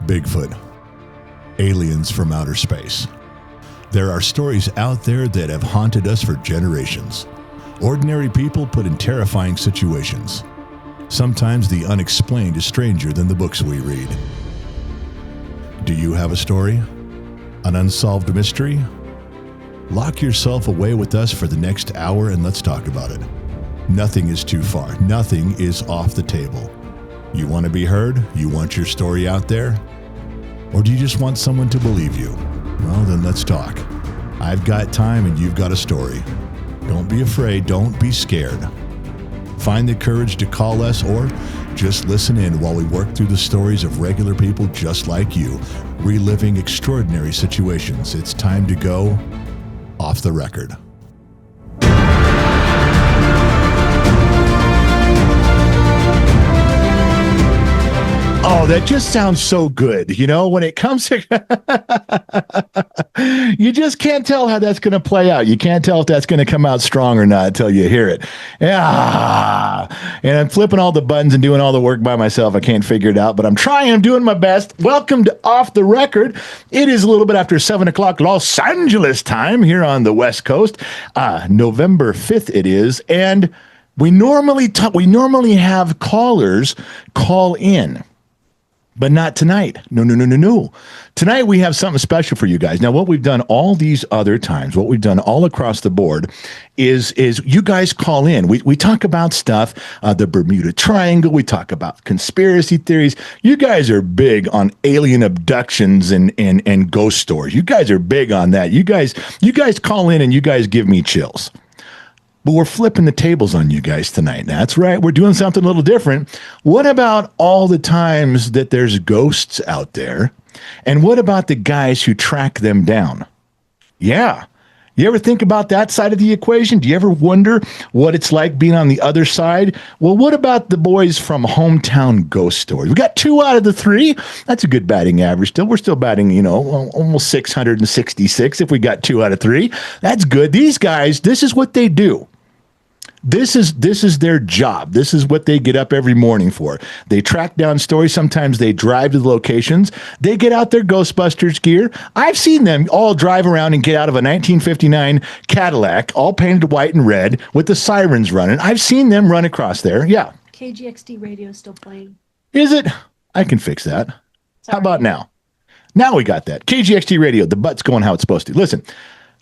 Bigfoot, aliens from outer space. There are stories out there that have haunted us for generations. Ordinary people put in terrifying situations. Sometimes the unexplained is stranger than the books we read. Do you have a story? An unsolved mystery? Lock yourself away with us for the next hour and let's talk about it. Nothing is too far. Nothing is off the table. You want to be heard? You want your story out there? Or do you just want someone to believe you? Well, then let's talk. I've got time and you've got a story. Don't be afraid. Don't be scared. Find the courage to call us or just listen in while we work through the stories of regular people just like you, reliving extraordinary situations. It's time to go off the record. Oh, that just sounds so good. You know, when it comes to, you just can't tell how that's going to play out. You can't tell if that's going to come out strong or not until you hear it. Yeah. And I'm flipping all the buttons and doing all the work by myself. I can't figure it out, but I'm trying. I'm doing my best. Welcome to Off the Record. It is a little bit after 7 o'clock Los Angeles time here on the West Coast. November 5th it is. And we normally have callers call in. But not tonight. No. Tonight we have something special for you guys. Now, what we've done all these other times, what we've done all across the board is you guys call in. We talk about stuff, the Bermuda Triangle. We talk about conspiracy theories. You guys are big on alien abductions and ghost stories. You guys are big on that. You guys call in and you guys give me chills. But we're flipping the tables on you guys tonight. That's right. We're doing something a little different. What about all the times that there's ghosts out there? And what about the guys who track them down? Yeah. You ever think about that side of the equation? Do you ever wonder what it's like being on the other side? Well, what about the boys from Hometown Ghost Stories? We got 2 out of the 3. That's a good batting average still. We're still batting, almost 666 if we got 2 out of 3. That's good. These guys, this is what they do. This is their job. This is what they get up every morning for. They track down stories. Sometimes they drive to the locations. They get out their Ghostbusters gear. I've seen them all drive around and get out of a 1959 Cadillac, all painted white and red with the sirens running. I've seen them run across there. Yeah. KGXD radio is still playing. Is it? I can fix that. Sorry. How about now? Now we got that. KGXD radio, the butt's going how it's supposed to. Listen,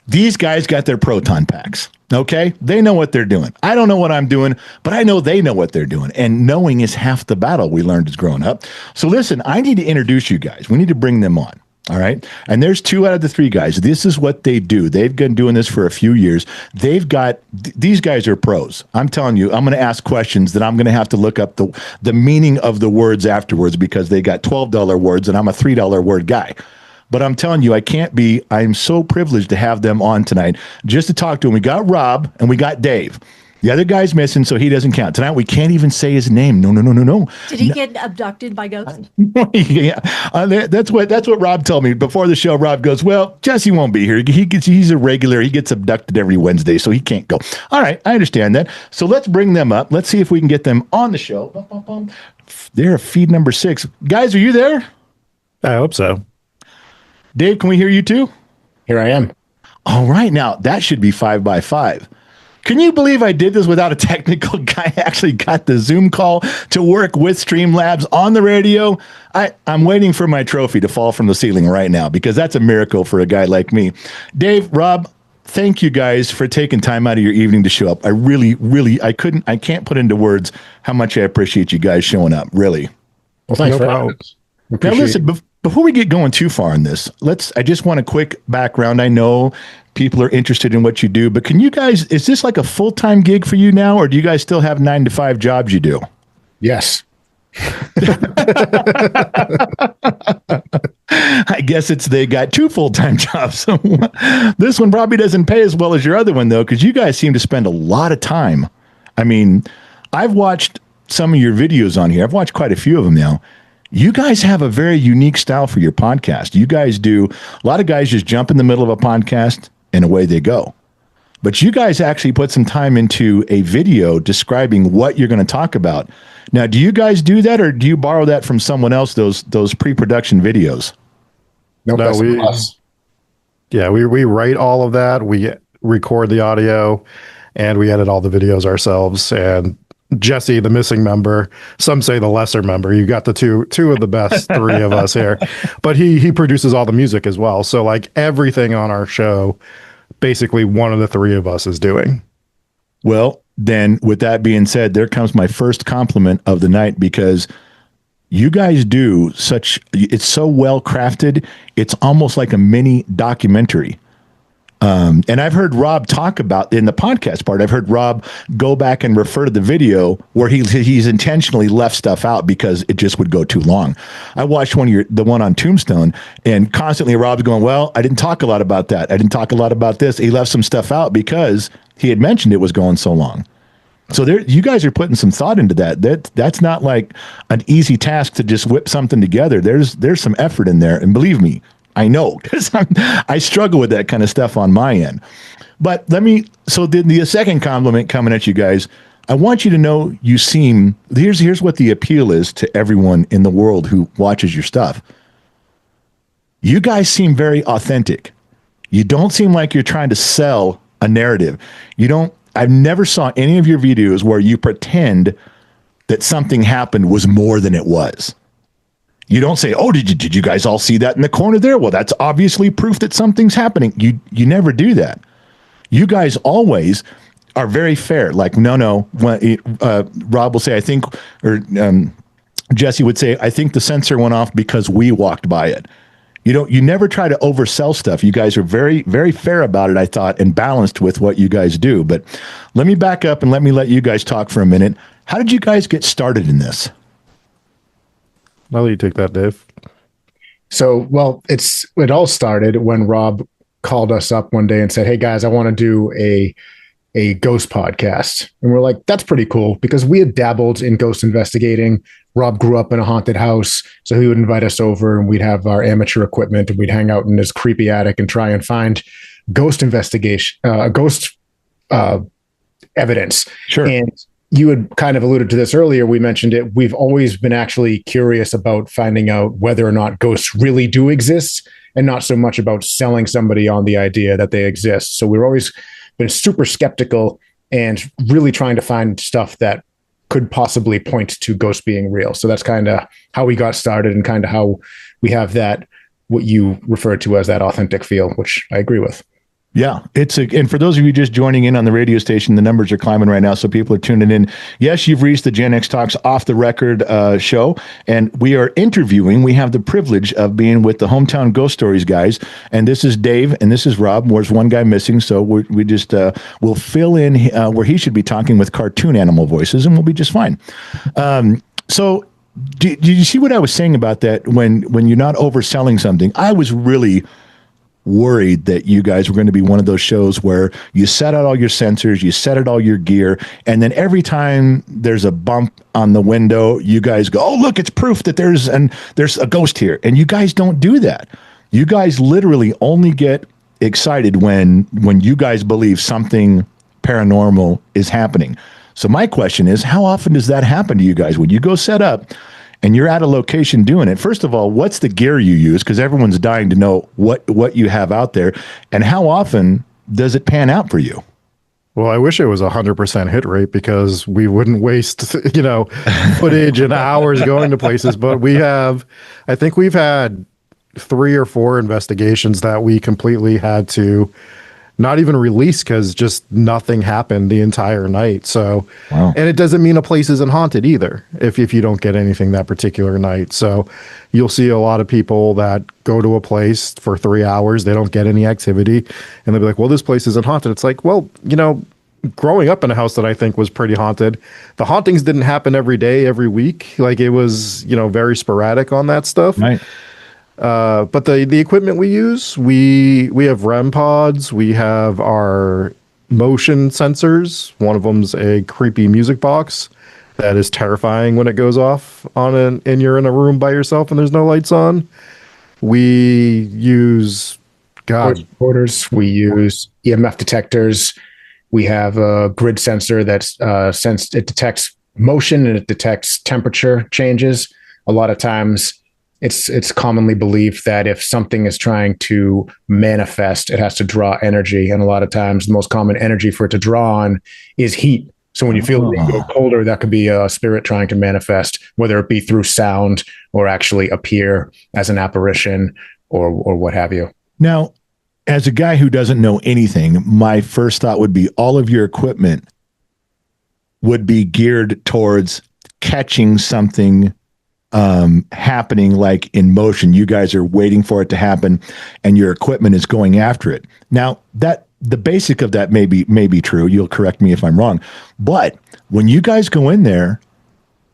these guys got their proton packs. Okay? They know what they're doing. I don't know what I'm doing, but I know they know what they're doing. And knowing is half the battle we learned as growing up. So listen, I need to introduce you guys. We need to bring them on. All right? And there's 2 out of the 3 guys. This is what they do. They've been doing this for a few years. These guys are pros. I'm telling you, I'm going to ask questions that I'm going to have to look up the meaning of the words afterwards because they got $12 words and I'm a $3 word guy. But I'm telling you, I'm so privileged to have them on tonight just to talk to them. We got Rob and we got Dave. The other guy's missing, so he doesn't count. Tonight, we can't even say his name. No. Did he get abducted by ghosts? Yeah, that's what Rob told me before the show. Rob goes, well, Jesse won't be here. He's a regular. He gets abducted every Wednesday, so he can't go. All right, I understand that. So let's bring them up. Let's see if we can get them on the show. They're feed number 6. Guys, are you there? I hope so. Dave, can we hear you too? Here I am. All right. Now, that should be 5 by 5. Can you believe I did this without a technical guy? I actually got the Zoom call to work with Streamlabs on the radio. I'm waiting for my trophy to fall from the ceiling right now because that's a miracle for a guy like me. Dave, Rob, thank you guys for taking time out of your evening to show up. I really, I can't put into words how much I appreciate you guys showing up. Really. Well, thanks for having us. Now, listen, before we get going too far in this, I just want a quick background. I know people are interested in what you do, but can you guys, is this like a full-time gig for you now, or do you guys still have 9 to 5 jobs you do? Yes. I guess they got 2 full-time jobs. This one probably doesn't pay as well as your other one, though, because you guys seem to spend a lot of time. I mean, I've watched some of your videos on here. I've watched quite a few of them now. You guys have a very unique style for your podcast. You guys do, a lot of guys just jump in the middle of a podcast and away they go. but you guys actually put some time into a video describing what you're going to talk about. Now, do you guys do that, or do you borrow that from someone else, those pre-production videos? Nope, No, that's we us. yeah, we write all of that. We record the audio, and we edit all the videos ourselves. And Jesse, the missing member, some say the lesser member. You got the two of the best three of us here, but he produces all the music as well. So like everything on our show, basically one of the three of us is doing. Well, then with that being said, there comes my first compliment of the night, because you guys do it's so well crafted. It's almost like a mini documentary. And I've heard Rob talk about in the podcast part. I've heard Rob go back and refer to the video where he's intentionally left stuff out because it just would go too long. I watched the one on Tombstone, and constantly Rob's going, "Well, I didn't talk a lot about that. I didn't talk a lot about this." He left some stuff out because he had mentioned it was going so long. So you guys are putting some thought into that. That's not like an easy task to just whip something together. There's some effort in there, and believe me, I know, because I struggle with that kind of stuff on my end. But the second compliment coming at you guys, I want you to know here's what the appeal is to everyone in the world who watches your stuff. You guys seem very authentic. You don't seem like you're trying to sell a narrative. I've never saw any of your videos where you pretend that something happened was more than it was. You don't say, "Oh, did you guys all see that in the corner there? Well, that's obviously proof that something's happening." You never do that. You guys always are very fair. Like, no. When Rob will say, "I think," or Jesse would say, "I think the sensor went off because we walked by it." You never try to oversell stuff. You guys are very, very fair about it, I thought, and balanced with what you guys do. But let me back up and let you guys talk for a minute. How did you guys get started in this? I'll let you take that, Dave. So, well, it all started when Rob called us up one day and said, "Hey guys, I want to do a ghost podcast." And we're like, "That's pretty cool," because we had dabbled in ghost investigating. Rob grew up in a haunted house, so he would invite us over and we'd have our amateur equipment and we'd hang out in his creepy attic and try and find ghost evidence. Sure. And you had kind of alluded to this earlier. We mentioned it. We've always been actually curious about finding out whether or not ghosts really do exist, and not so much about selling somebody on the idea that they exist. So we've always been super skeptical and really trying to find stuff that could possibly point to ghosts being real. So that's kind of how we got started, and kind of how we have that, what you referred to as that authentic feel, which I agree with. Yeah, and for those of you just joining in on the radio station, the numbers are climbing right now, so people are tuning in. Yes, you've reached the Gen X Talks Off the Record show, and we are interviewing. We have the privilege of being with the Hometown Ghost Stories guys, and this is Dave, and this is Rob. There's one guy missing, so we just we'll fill in where he should be talking with cartoon animal voices, and we'll be just fine. So. Did you see what I was saying about that? When you're not overselling something, I was really worried that you guys were going to be one of those shows where you set out all your sensors, you set out all your gear, and then every time there's a bump on the window, you guys go, "Oh, look, it's proof that there's a ghost here." And you guys don't do that. You guys literally only get excited when you guys believe something paranormal is happening. So my question is, how often does that happen to you guys when you go set up and you're at a location doing it? First of all, what's the gear you use? Because everyone's dying to know what you have out there. And how often does it pan out for you? Well, I wish it was 100% hit rate, because we wouldn't waste, footage and hours going to places. But I think we've had 3 or 4 investigations that we completely had to not even release because just nothing happened the entire night. So, wow. And it doesn't mean a place isn't haunted either if you don't get anything that particular night. So you'll see a lot of people that go to a place for 3 hours, they don't get any activity, and they'll be like, "Well, this place isn't haunted." It's like, well, growing up in a house that I think was pretty haunted, the hauntings didn't happen every day, every week. Like, it was, very sporadic on that stuff. Right. But the equipment we use, we have REM pods, we have our motion sensors. One of them's a creepy music box that is terrifying when it goes off and you're in a room by yourself and there's no lights on. We use Voice recorders, we use EMF detectors, We have a grid sensor that's it detects motion and it detects temperature changes. A lot of times it's commonly believed that if something is trying to manifest, it has to draw energy. And a lot of times the most common energy for it to draw on is heat. So when you feel it go colder, that could be a spirit trying to manifest, whether it be through sound or actually appear as an apparition or what have you. Now, as a guy who doesn't know anything, my first thought would be all of your equipment would be geared towards catching something happening, like in motion. You guys are waiting for it to happen and your equipment is going after it. Now, that the basic of that may be true. You'll correct me if I'm wrong. But when you guys go in there,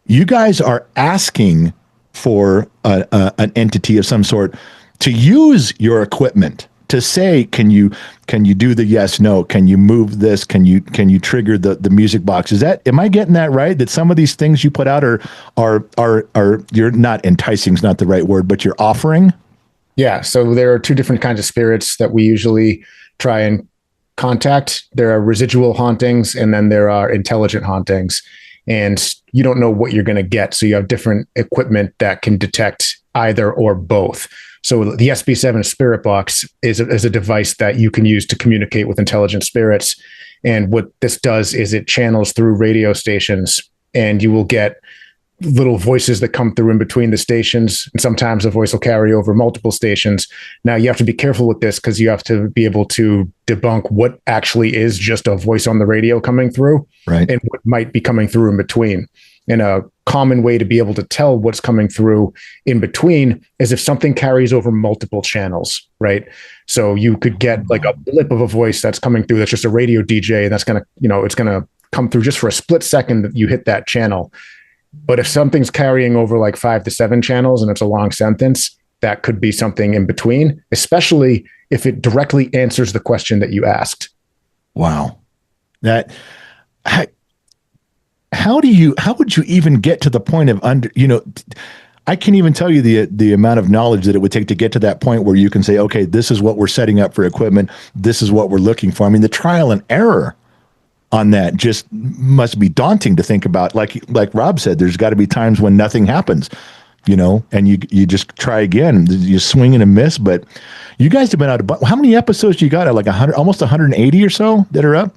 you guys are asking for an entity of some sort to use your equipment, to say, can you do the yes, no? Can you move this? Can you trigger the music box? Am I getting that right? That some of these things you put out are you're not enticing is not the right word, but you're offering? Yeah. So there are two different kinds of spirits that we usually try and contact. There are residual hauntings and then there are intelligent hauntings. And you don't know what you're going to get. So you have different equipment that can detect either or both. So the SB7 Spirit Box is a device that you can use to communicate with intelligent spirits. And what this does is it channels through radio stations, and you will get little voices that come through in between the stations. And sometimes a voice will carry over multiple stations. Now you have to be careful with this because you have to be able to debunk what actually is just a voice on the radio coming through, right, and what might be coming through in between. And a common way to be able to tell what's coming through in between is if something carries over multiple channels, right? So you could get like a blip of a voice that's coming through that's just a radio DJ, and that's going to, it's going to come through just for a split second that you hit that channel. But if something's carrying over like 5 to 7 channels and it's a long sentence, that could be something in between, especially if it directly answers the question that you asked. Wow. How would you even get to the point of I can't even tell you the amount of knowledge that it would take to get to that point where you can say, okay, this is what we're setting up for equipment. This is what we're looking for. I mean, the trial and error on that just must be daunting to think about. Like Rob said, there's got to be times when nothing happens, and you just try again. You swing and a miss. But you guys have been out how many episodes do you got? Like 100, almost 180 or so that are up?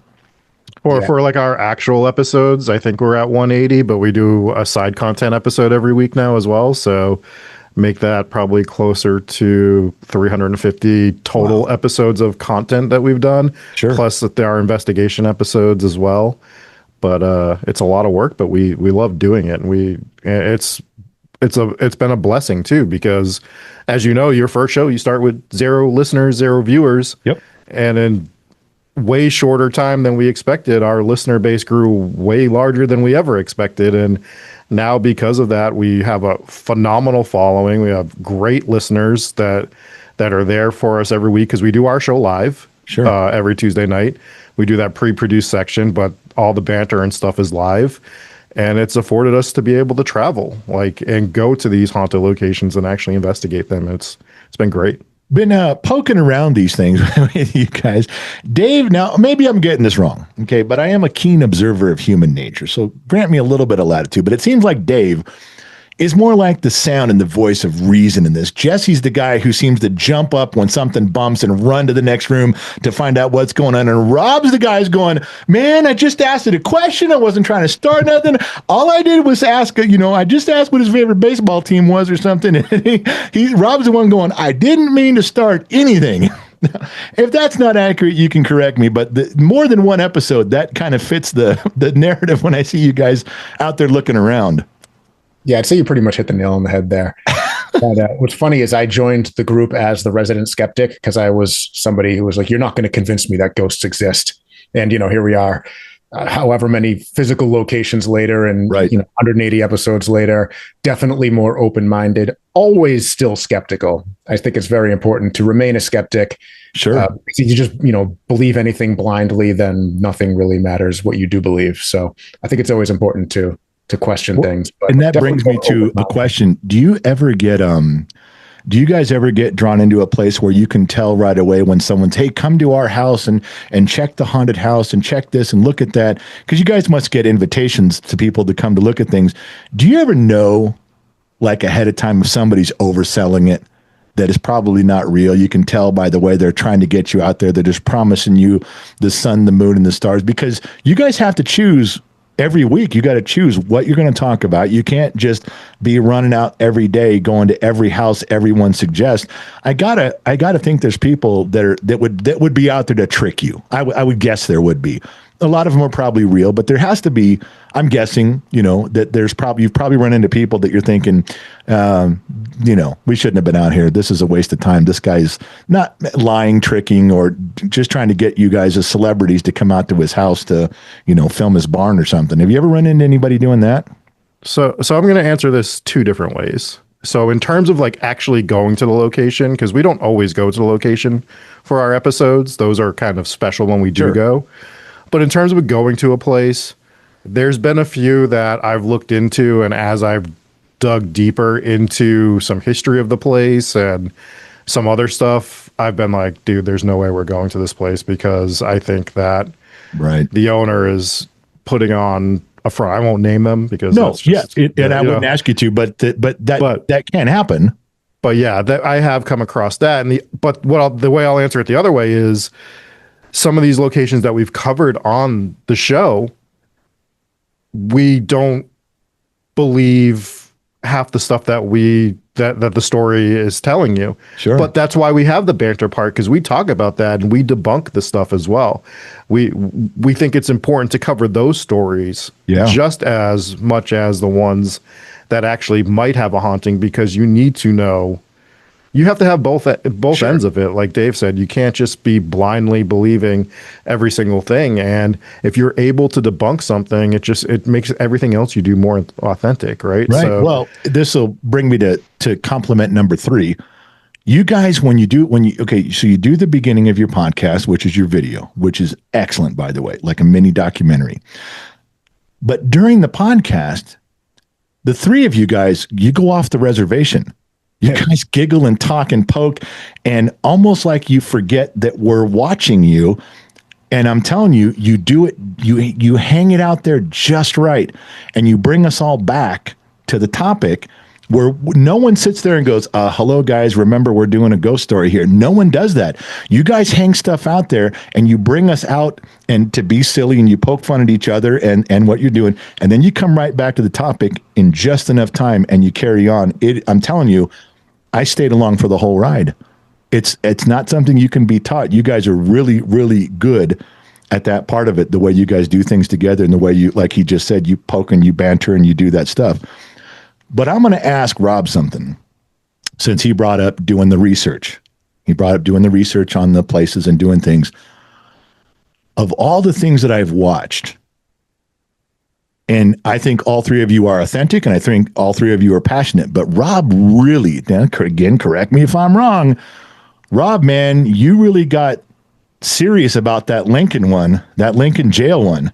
For like our actual episodes, I think we're at 180, but we do a side content episode every week now as well. So make that probably closer to 350 total episodes of content that we've done. Sure. Plus that there are investigation episodes as well. But it's a lot of work, but we love doing it. And it's been a blessing too, because as you know, your first show, you start with 0 listeners, 0 viewers. Yep. And in way shorter time than we expected, our listener base grew way larger than we ever expected. And now because of that, we have a phenomenal following. We have great listeners that are there for us every week because we do our show live. Sure. Every Tuesday night. We do that pre-produced section, but all the banter and stuff is live. And it's afforded us to be able to travel and go to these haunted locations and actually investigate them. It's been great. Been poking around these things with you guys. Dave, now maybe I'm getting this wrong, okay, but I am a keen observer of human nature, so grant me a little bit of latitude. But it seems like Dave is more like the sound and the voice of reason in this. Jesse's the guy who seems to jump up when something bumps and run to the next room to find out what's going on. And Rob's the guy's going, man, I just asked it a question. I wasn't trying to start nothing. All I did was ask, I just asked what his favorite baseball team was or something. And Rob's the one going, I didn't mean to start anything. If that's not accurate, you can correct me. But more than one episode, that kind of fits the narrative when I see you guys out there looking around. Yeah, I'd say you pretty much hit the nail on the head there. But what's funny is I joined the group as the resident skeptic because I was somebody who was like, you're not going to convince me that ghosts exist. And, here we are, however many physical locations later and 180 episodes later, definitely more open-minded, always still skeptical. I think it's very important to remain a skeptic. Sure. If you just, believe anything blindly, then nothing really matters what you do believe. So I think it's always important to question things. But and that brings me to a question. Do you ever get Do you guys ever get drawn into a place where you can tell right away when someone's, hey, come to our house and check the haunted house and check this and look at that? Because you guys must get invitations to people to come to look at things. Do you ever know, like ahead of time, if somebody's overselling it, that is probably not real? You can tell by the way they're trying to get you out there. They're just promising you the sun, the moon, and the stars, because you guys have to choose every week. You got to choose what you're going to talk about. You can't just be running out every day, going to every house everyone suggests. I gotta think there's people that would be out there to trick you. I would guess there would be. A lot of them are probably real, but there has to be, I'm guessing, that you've probably run into people that you're thinking, we shouldn't have been out here. This is a waste of time. This guy's not lying, tricking, or just trying to get you guys as celebrities to come out to his house to, film his barn or something. Have you ever run into anybody doing that? So I'm going to answer this two different ways. So in terms of like actually going to the location, because we don't always go to the location for our episodes. Those are kind of special when we do go. But in terms of going to a place, there's been a few that I've looked into, and as I've dug deeper into some history of the place and some other stuff, I've been like, dude, there's no way we're going to this place, because I think that the owner is putting on a front. I won't name them because I wouldn't ask you to, but that can happen. But yeah, I have come across that, the way I'll answer it the other way is, some of these locations that we've covered on the show, we don't believe half the stuff that the story is telling you. Sure. But that's why we have the banter part, because we talk about that and we debunk the stuff as well. We think it's important to cover those stories just as much as the ones that actually might have a haunting, because you need to know. You have to have both ends of it. Like Dave said, you can't just be blindly believing every single thing. And if you're able to debunk something, it makes everything else you do more authentic, right? Right. So, this will bring me to compliment number 3. You guys, so you do the beginning of your podcast, which is your video, which is excellent, by the way, like a mini documentary. But during the podcast, the 3 of you guys, you go off the reservation. You guys giggle and talk and poke, and almost like you forget that we're watching you. And I'm telling you, you do it, you hang it out there just right. And you bring us all back to the topic where no one sits there and goes, hello guys, remember we're doing a ghost story here. No one does that. You guys hang stuff out there and you bring us out and to be silly, and you poke fun at each other and what you're doing. And then you come right back to the topic in just enough time and you carry on. I'm telling you, I stayed along for the whole ride. It's not something you can be taught. You guys are really, really good at that part of it, the way you guys do things together and the way you, like he just said, you poke and you banter and you do that stuff. But I'm going to ask Rob something, since he brought up doing the research. He brought up doing the research on the places and doing things. Of all the things that I've watched, and I think all 3 of you are authentic, and I think all 3 of you are passionate. But Rob really, again, correct me if I'm wrong, Rob, man, you really got serious about that Lincoln jail one.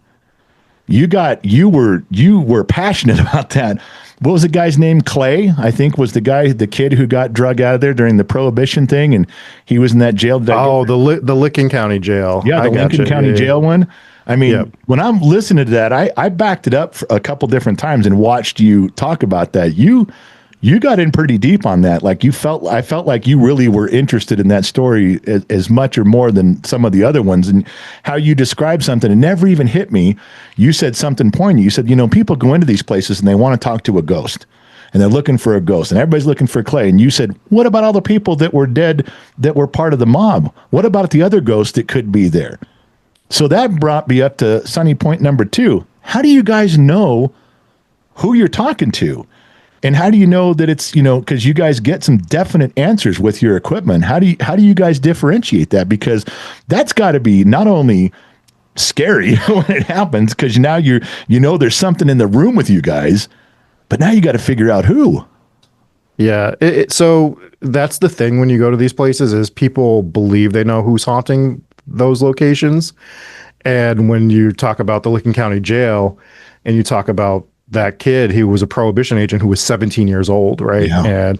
You were passionate about that. What was the guy's name? Clay, I think, was the kid who got drug out of there during the Prohibition thing, and he was in that jail. The Licking County Jail. Yeah, the Lincoln County Jail one. I mean, when I'm listening to that, I backed it up for a couple different times and watched you talk about that. You got in pretty deep on that. Like I felt like you really were interested in that story as much or more than some of the other ones. And how you described something, it never even hit me. You said something poignant. You said, people go into these places and they want to talk to a ghost, and they're looking for a ghost, and everybody's looking for Clay. And you said, what about all the people that were dead that were part of the mob? What about the other ghosts that could be there? So that brought me up to Sunny point number 2. How do you guys know who you're talking to? And how do you know that it's, because you guys get some definite answers with your equipment. How do you guys differentiate that? Because that's got to be not only scary when it happens, because now there's something in the room with you guys, but now you got to figure out who. Yeah. So that's the thing when you go to these places, is people believe they know who's haunting those locations. And when you talk about the Licking County Jail and you talk about that kid, he was a Prohibition agent who was 17 years old, right? Yeah.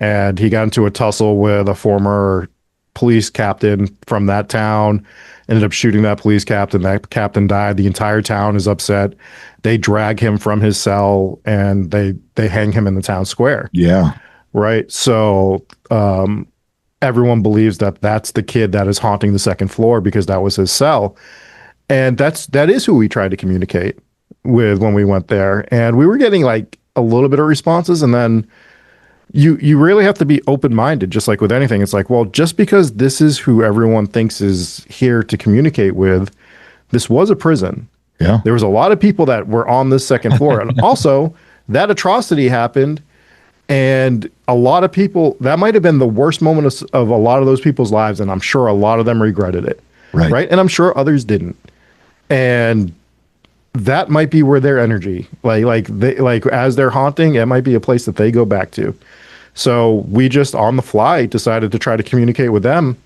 and he got into a tussle with a former police captain from that town, ended up shooting that police captain. That captain died. The entire town is upset. They drag him from his cell and they hang him in the town square. Yeah. Right. So everyone believes that that's the kid that is haunting the second floor because that was his cell. And that is who we tried to communicate with when we went there. And we were getting like a little bit of responses, and then you really have to be open-minded, just like with anything. It's like, well, just because this is who everyone thinks is here to communicate with, this was a prison. Yeah. There was a lot of people that were on this second floor. And also, that atrocity happened, and a lot of people, that might have been the worst moment of a lot of those people's lives, and I'm sure a lot of them regretted it. Right. And I'm sure others didn't. And that might be where their energy, like as they're haunting, it might be a place that they go back to. So we just on the fly decided to try to communicate with them,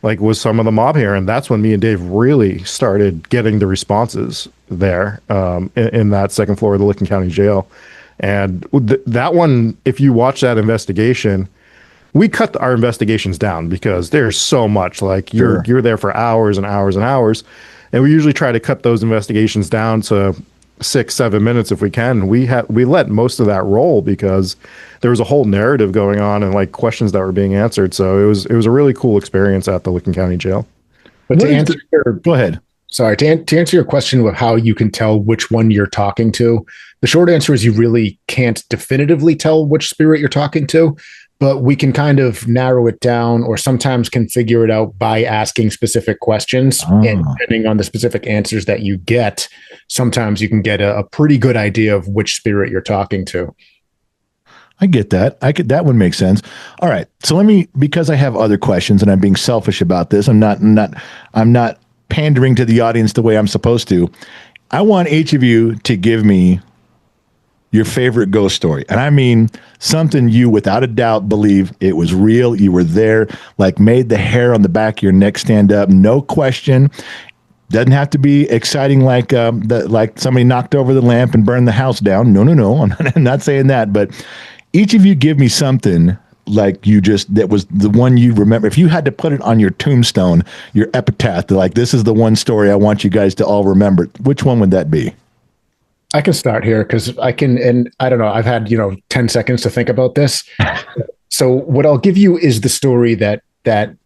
like with some of the mob here. And that's when me and Dave really started getting the responses there in that second floor of the Licking County Jail. And that one, if you watch that investigation, we cut our investigations down because there's so much. Like you're there for hours and hours and hours. And we usually try to cut those investigations down to 6-7 minutes if we can. We let most of that roll because there was a whole narrative going on and like questions that were being answered. So it was a really cool experience at the Licking County Jail. But to answer go ahead. Sorry, to answer your question of how you can tell which one you're talking to, the short answer is you really can't definitively tell which spirit you're talking to, but we can kind of narrow it down, or sometimes can figure it out by asking specific questions. And depending on the specific answers that you get, sometimes you can get a pretty good idea of which spirit you're talking to. I get that. That would make sense. All right. So because I have other questions and I'm being selfish about this, I'm not pandering to the audience the way I'm supposed to. I want each of you to give me your favorite ghost story. And I mean something you without a doubt believe it was real. You were there, like made the hair on the back of your neck stand up. No question. Doesn't have to be exciting like like somebody knocked over the lamp and burned the house down. No. I'm not saying that. But each of you give me something like that was the one you remember. If you had to put it on your tombstone, your epitaph, like this is the one story I want you guys to all remember, which one would that be? I can start here because I can, and I don't know, I've had, 10 seconds to think about this. So what I'll give you is the story that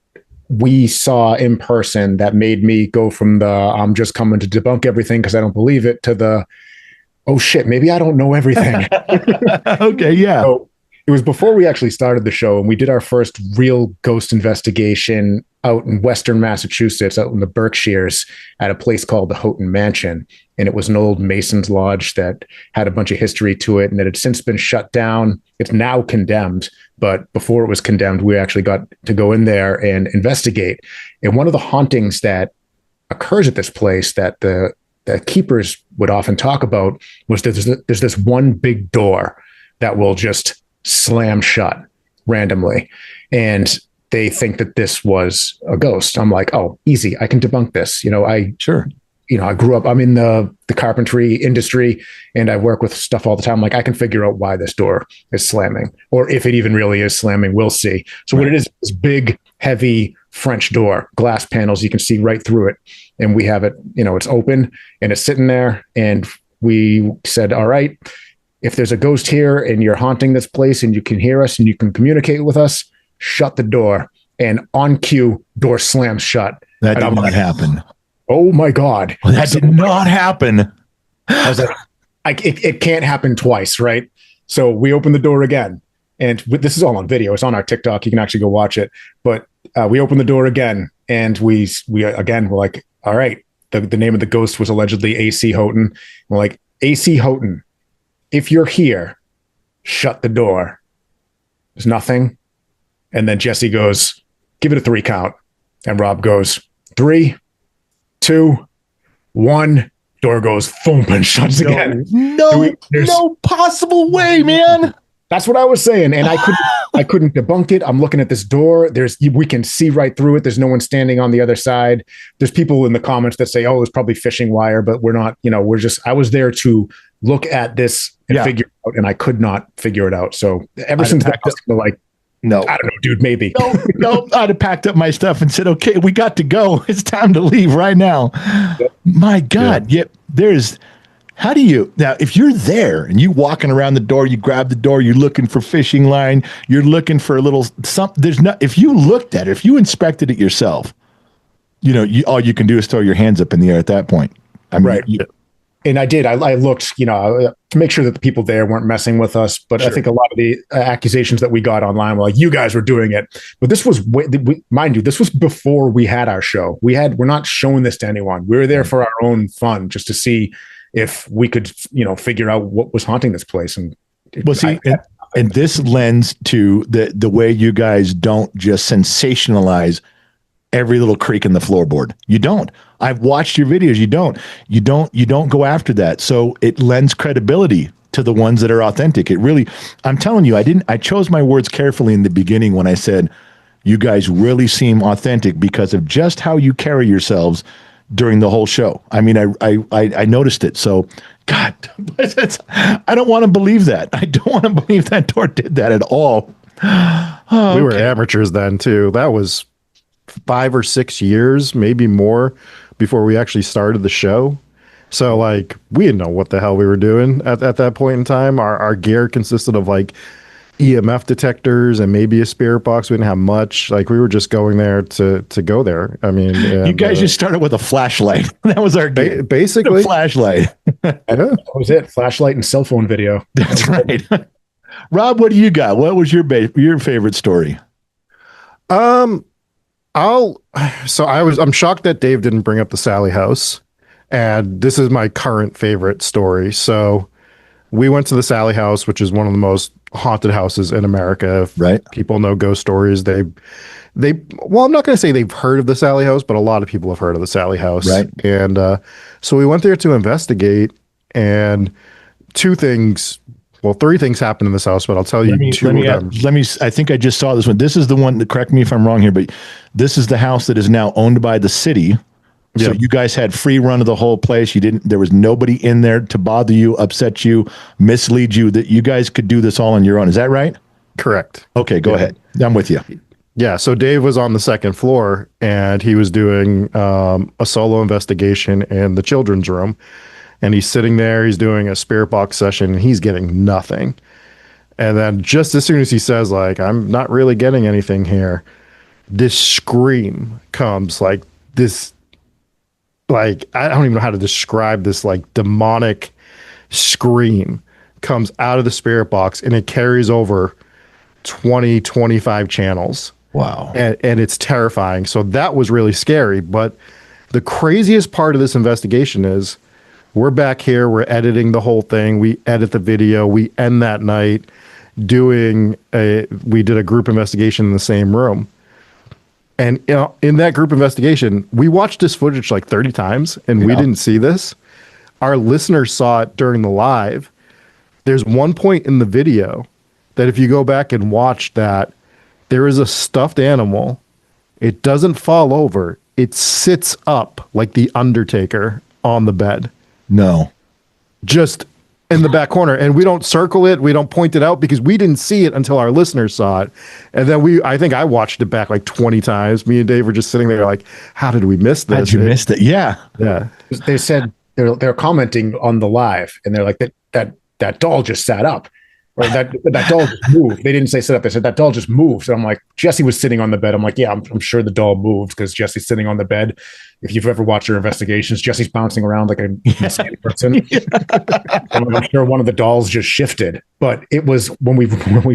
we saw in person that made me go from the, I'm just coming to debunk everything because I don't believe it, to the, oh shit, maybe I don't know everything. Okay. Yeah. So it was before we actually started the show, and we did our first real ghost investigation out in Western Massachusetts, out in the Berkshires, at a place called the Houghton Mansion. And it was an old Mason's lodge that had a bunch of history to it, and it had since been shut down. It's now condemned, but before it was condemned, we actually got to go in there and investigate. And one of the hauntings that occurs at this place that the keepers would often talk about was that there's this one big door that will just slam shut randomly. And they think that this was a ghost. I'm like, oh, easy. I can debunk this. I grew up, I'm in the carpentry industry, and I work with stuff all the time. I'm like, I can figure out why this door is slamming, or if it even really is slamming, we'll see. So what it is big, heavy French door, glass panels, you can see right through it. And we have it, it's open and it's sitting there. And we said, all right, if there's a ghost here and you're haunting this place and you can hear us and you can communicate with us, shut the door. And on cue, door slams shut. That did not happen. Oh my God. Well, that did not happen. I was like, it can't happen twice, right? So we open the door again. And this is all on video. It's on our TikTok. You can actually go watch it. But we open the door again, and we again, we're like, all right. The name of the ghost was allegedly A.C. Houghton. We're like, A.C. Houghton, if you're here, shut the door. There's nothing. And then Jesse goes, give it a 3 count. And Rob goes, 3, 2, 1. Door goes thump and shuts again. No possible way, man. That's what I was saying. And I couldn't debunk it. I'm looking at this door. We can see right through it. There's no one standing on the other side. There's people in the comments that say, oh, it was probably fishing wire, but we're not, I was there to look at this and Yeah. figure it out, and I could not figure it out. So ever I'd since have that, I was kinda like, No. I don't know, dude, maybe. No, I'd have packed up my stuff and said, okay, we got to go. It's time to leave right now. Yep. My God. Yep. How do you, now, if you're there and you walking around the door, you grab the door, you're looking for fishing line, you're looking for a little something, if you looked at it, if you inspected it yourself, all you can do is throw your hands up in the air at that point. I mean, Right. And I did. I looked, to make sure that the people there weren't messing with us. But Sure. I think a lot of the accusations that we got online were like, "You guys were doing it." But this was, mind you, this was before we had our show. We're not showing this to anyone. We were there for our own fun, just to see if we could, figure out what was haunting this place. And and this lends to the way you guys don't just sensationalize every little creak in the floorboard. You don't. I've watched your videos. You don't go after that. So it lends credibility to the ones that are authentic. It really, I'm telling you, I chose my words carefully in the beginning when I said, you guys really seem authentic because of just how you carry yourselves during the whole show. I mean, I noticed it. So God, I don't want to believe that. I don't want to believe that door did that at all. We were amateurs then too. That was 5 or 6 years, maybe more, before we actually started the show. So like we didn't know what the hell we were doing at that point in time. Our gear consisted of like EMF detectors and maybe a spirit box. We didn't have much. Like we were just going there to go there. I mean, you guys just started with a flashlight. That was our gear. Basically a flashlight. that was it. Flashlight and cell phone video. That's right. Rob, what do you got? What was your favorite story? I'm shocked that Dave didn't bring up the Sally house, and this is my current favorite story. So we went to the Sally house, which is one of the most haunted houses in America. If right. people know ghost stories, well, I'm not going to say they've heard of the Sally house, but a lot of people have heard of the Sally house. Right. And so we went there to investigate, and three things happened in this house, but I'll tell you two of them. I think I just saw this one. This is the one that, correct me if I'm wrong here, but this is the house that is now owned by the city. So Yep. you guys had free run of the whole place. There was nobody in there to bother you, upset you, mislead you, that you guys could do this all on your own. Is that right? Correct. Okay, go ahead. I'm with you. Yeah, so Dave was on the second floor, and he was doing a solo investigation in the children's room. And he's sitting there, he's doing a spirit box session, and he's getting nothing. And then just as soon as he says, like, I'm not really getting anything here, this scream comes, like this, like, I don't even know how to describe this, like, demonic scream comes out of the spirit box, and it carries over 20, 25 channels. Wow. And it's terrifying. So that was really scary. But the craziest part of this investigation is, we're back here. We're editing the whole thing. We edit the video. We end that night we did a group investigation in the same room. And in that group investigation, we watched this footage like 30 times and we didn't see this. Our listeners saw it during the live. There's one point in the video that if you go back and watch that, there is a stuffed animal. It doesn't fall over. It sits up like the Undertaker on the bed. No. Just in the back corner. And we don't circle it. We don't point it out because we didn't see it until our listeners saw it. And then I think I watched it back like 20 times. Me and Dave were just sitting there like, how did we miss this? How'd you miss it? Yeah. Yeah. They said they're commenting on the live, and they're like, that doll just sat up. Or that doll just moved. They didn't say sit up. They said that doll just moved. So I'm like, Jesse was sitting on the bed. I'm like, yeah, I'm sure the doll moved because Jesse's sitting on the bed. If you've ever watched your investigations, Jesse's bouncing around like a insane person. I'm sure one of the dolls just shifted. But it was when we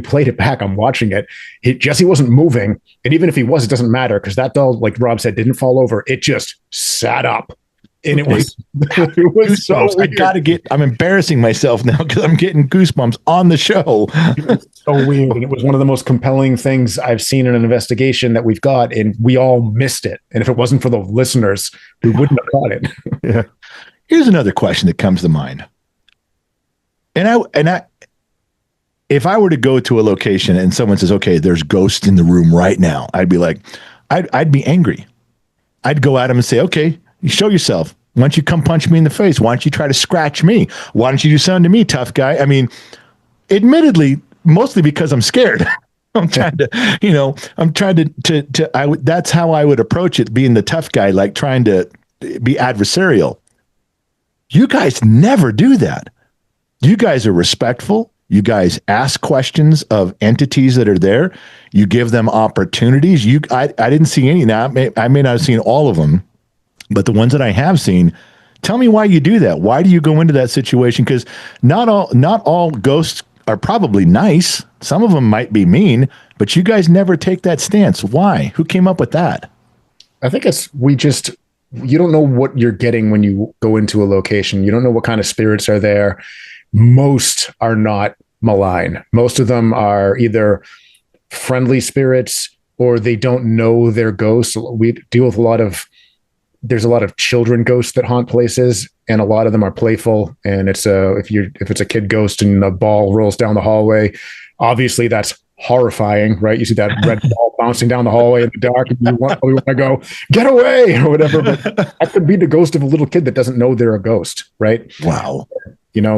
played it back, I'm watching it. Jesse wasn't moving, and even if he was, it doesn't matter because that doll, like Rob said, didn't fall over. It just sat up. And it was so weird. I'm embarrassing myself now because I'm getting goosebumps on the show. So weird. And it was one of the most compelling things I've seen in an investigation that we've got, and we all missed it. And if it wasn't for the listeners, we wouldn't have caught it. Yeah. Here's another question that comes to mind. If I were to go to a location and someone says, okay, there's ghosts in the room right now, I'd be like, I'd be angry. I'd go at them and say, okay, you show yourself. Why don't you come punch me in the face? Why don't you try to scratch me? Why don't you do something to me, tough guy? I mean, admittedly, mostly because I'm scared. I'm trying to, that's how I would approach it, being the tough guy, like trying to be adversarial. You guys never do that. You guys are respectful. You guys ask questions of entities that are there. You give them opportunities. I didn't see any. Now, I may not have seen all of them, but the ones that I have seen, tell me why you do that. Why do you go into that situation? Because not all ghosts are probably nice. Some of them might be mean, but you guys never take that stance. Why? Who came up with that? I think you don't know what you're getting when you go into a location. You don't know what kind of spirits are there. Most are not malign. Most of them are either friendly spirits or they don't know they're ghosts. We deal with there's a lot of children ghosts that haunt places, and a lot of them are playful. And if it's a kid ghost and a ball rolls down the hallway, obviously that's horrifying, right? You see that red ball bouncing down the hallway in the dark, and you want to go, get away, or whatever. But that could be the ghost of a little kid that doesn't know they're a ghost, right? Wow.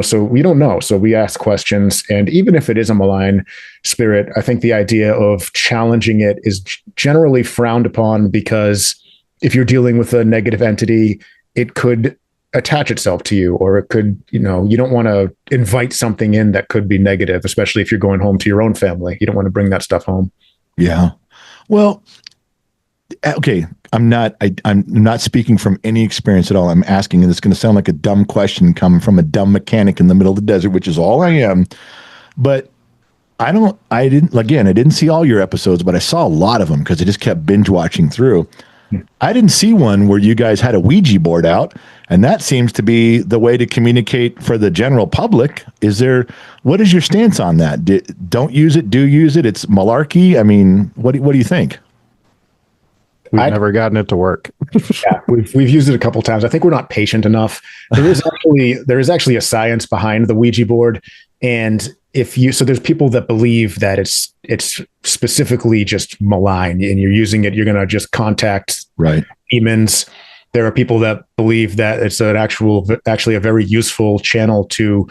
So we don't know. So we ask questions. And even if it is a malign spirit, I think the idea of challenging it is generally frowned upon, because if you're dealing with a negative entity, it could attach itself to you, or it could, you don't want to invite something in that could be negative, especially if you're going home to your own family. You don't want to bring that stuff home. Yeah. Well, okay. I'm not speaking from any experience at all. I'm asking, and it's going to sound like a dumb question coming from a dumb mechanic in the middle of the desert, which is all I am. But I didn't see all your episodes, but I saw a lot of them because I just kept binge watching through. I didn't see one where you guys had a Ouija board out, and that seems to be the way to communicate for the general public. What is your stance on that? Don't use it, do use it? It's malarkey. I mean, what do you think? We've never gotten it to work. Yeah, we've used it a couple times. I think we're not patient enough. There is actually a science behind the Ouija board, and there's people that believe that it's specifically just malign, and you're using it, you're going to just contact demons. There are people that believe that it's actually a very useful channel to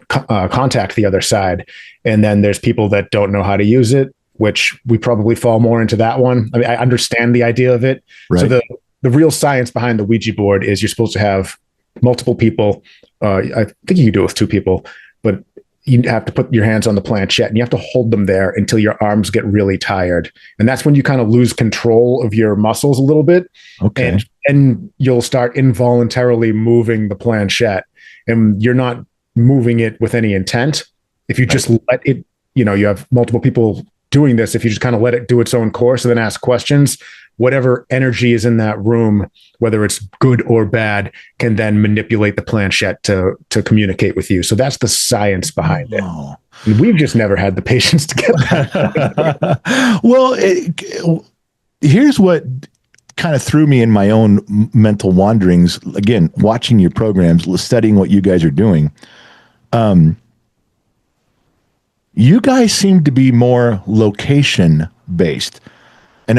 contact the other side. And then there's people that don't know how to use it, which we probably fall more into that one. I mean, I understand the idea of it. Right. So the real science behind the Ouija board is you're supposed to have multiple people. I think you can do it with two people, but you have to put your hands on the planchette and you have to hold them there until your arms get really tired. And that's when you kind of lose control of your muscles a little bit. Okay. And you'll start involuntarily moving the planchette, and you're not moving it with any intent. If you just let it, you have multiple people doing this. If you just kind of let it do its own course and then ask questions, whatever energy is in that room, whether it's good or bad, can then manipulate the planchette to communicate with you. So that's the science behind it. And we've just never had the patience to get that. Well, here's what kind of threw me in my own mental wanderings. Again, watching your programs, studying what you guys are doing. You guys seem to be more location based. And